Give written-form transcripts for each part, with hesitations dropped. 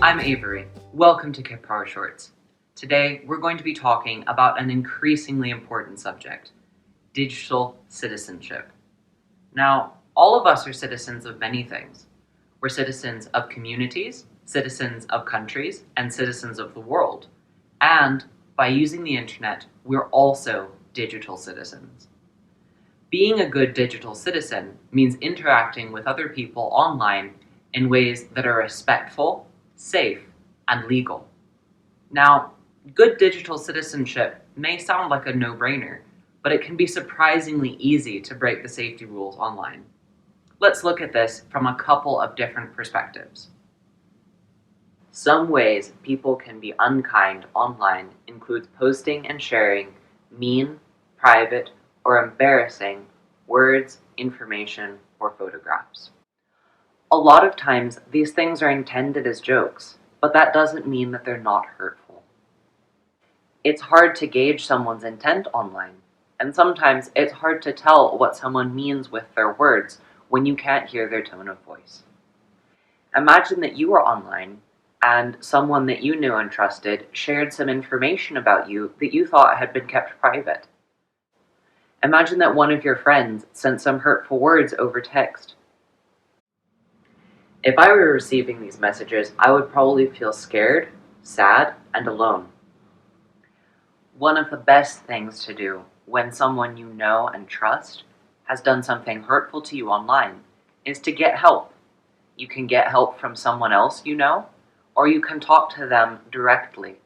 I'm Avery. Welcome to Kidpower Shorts. Today, we're going to be talking about an increasingly important subject, digital citizenship. Now, all of us are citizens of many things. We're citizens of communities, citizens of countries, and citizens of the world. And by using the internet, we're also digital citizens. Being a good digital citizen means interacting with other people online in ways that are respectful, safe, and legal. Now, good digital citizenship may sound like a no-brainer, but it can be surprisingly easy to break the safety rules online. Let's look at this from a couple of different perspectives. Some ways people can be unkind online includes posting and sharing mean, private, or embarrassing words, information, or photographs. A lot of times, these things are intended as jokes, but that doesn't mean that they're not hurtful. It's hard to gauge someone's intent online, and sometimes it's hard to tell what someone means with their words when you can't hear their tone of voice. Imagine that you were online, and someone that you knew and trusted shared some information about you that you thought had been kept private. Imagine that one of your friends sent some hurtful words over text. If I were receiving these messages, I would probably feel scared, sad, and alone. One of the best things to do when someone you know and trust has done something hurtful to you online is to get help. You can get help from someone else you know, or you can talk to them directly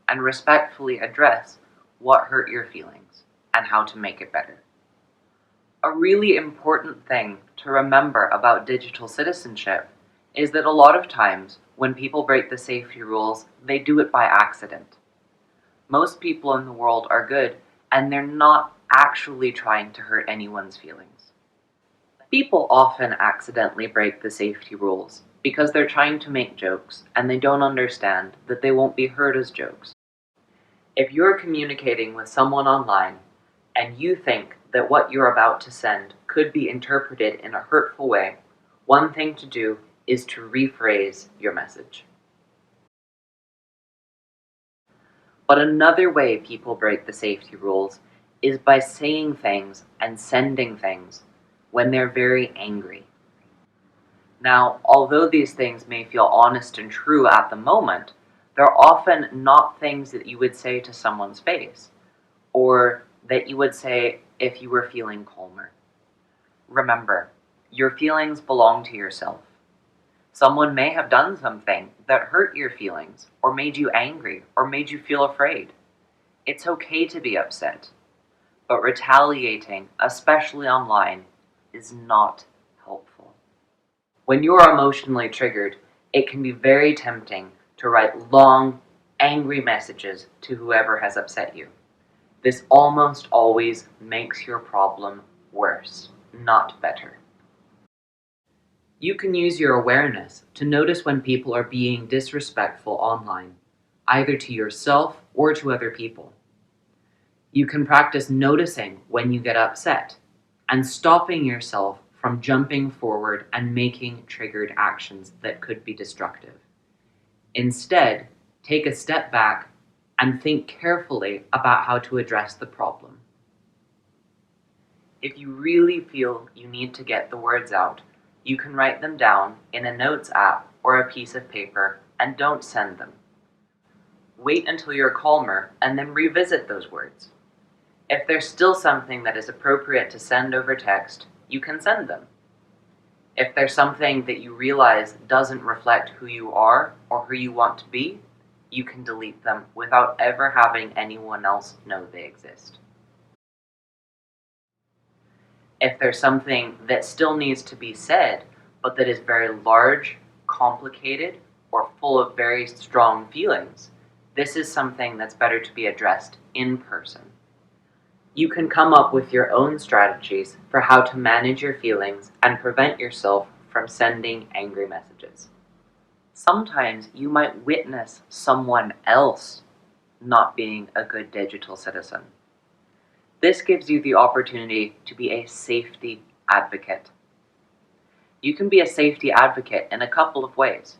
and respectfully address what hurt your feelings and how to make it better. A really important thing to remember about digital citizenship is that a lot of times when people break the safety rules, they do it by accident. Most people in the world are good, and they're not actually trying to hurt anyone's feelings. People often accidentally break the safety rules because they're trying to make jokes and they don't understand that they won't be heard as jokes. If you're communicating with someone online and you think that what you're about to send could be interpreted in a hurtful way, one thing to do is to rephrase your message. But another way people break the safety rules is by saying things and sending things when they're very angry. Now, although these things may feel honest and true at the moment, they're often not things that you would say to someone's face, or that you would say if you were feeling calmer. Remember, your feelings belong to yourself. Someone may have done something that hurt your feelings, or made you angry, or made you feel afraid. It's okay to be upset, but retaliating, especially online, is not helpful. When you're emotionally triggered, it can be very tempting to write long, angry messages to whoever has upset you. This almost always makes your problem worse, not better. You can use your awareness to notice when people are being disrespectful online, either to yourself or to other people. You can practice noticing when you get upset and stopping yourself from jumping forward and making triggered actions that could be destructive. Instead, take a step back and think carefully about how to address the problem. If you really feel you need to get the words out, you can write them down in a notes app or a piece of paper and don't send them. Wait until you're calmer and then revisit those words. If there's still something that is appropriate to send over text, you can send them. If there's something that you realize doesn't reflect who you are or who you want to be, you can delete them without ever having anyone else know they exist. If there's something that still needs to be said, but that is very large, complicated, or full of very strong feelings, this is something that's better to be addressed in person. You can come up with your own strategies for how to manage your feelings and prevent yourself from sending angry messages. Sometimes you might witness someone else not being a good digital citizen. This gives you the opportunity to be a safety advocate. You can be a safety advocate in a couple of ways.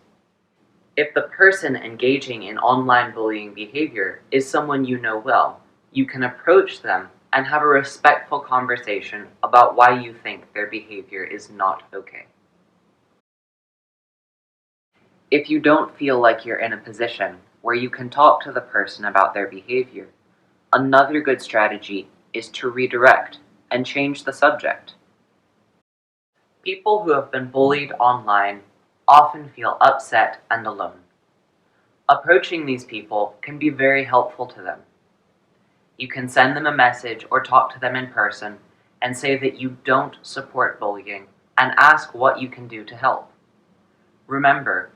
If the person engaging in online bullying behavior is someone you know well, you can approach them and have a respectful conversation about why you think their behavior is not okay. If you don't feel like you're in a position where you can talk to the person about their behavior, another good strategy is to redirect and change the subject. People who have been bullied online often feel upset and alone. Approaching these people can be very helpful to them. You can send them a message or talk to them in person and say that you don't support bullying and ask what you can do to help. Remember,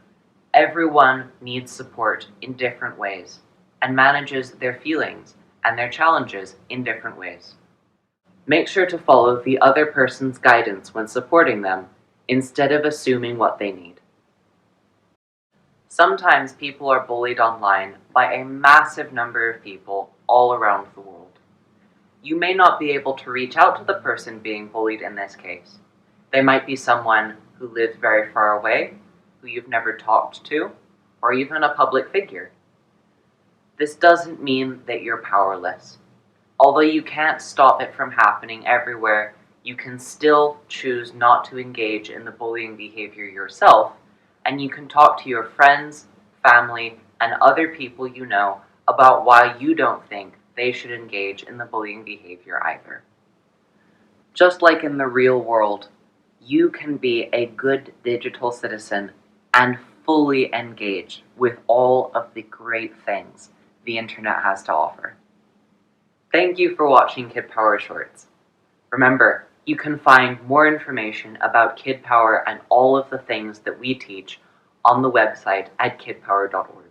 everyone needs support in different ways and manages their feelings and their challenges in different ways. Make sure to follow the other person's guidance when supporting them instead of assuming what they need. Sometimes people are bullied online by a massive number of people all around the world. You may not be able to reach out to the person being bullied in this case. They might be someone who lives very far away, who you've never talked to, or even a public figure. This doesn't mean that you're powerless. Although you can't stop it from happening everywhere, you can still choose not to engage in the bullying behavior yourself, and you can talk to your friends, family, and other people you know about why you don't think they should engage in the bullying behavior either. Just like in the real world, you can be a good digital citizen and fully engage with all of the great things the internet has to offer. Thank you for watching Kidpower Shorts. Remember, you can find more information about Kidpower and all of the things that we teach on the website at kidpower.org.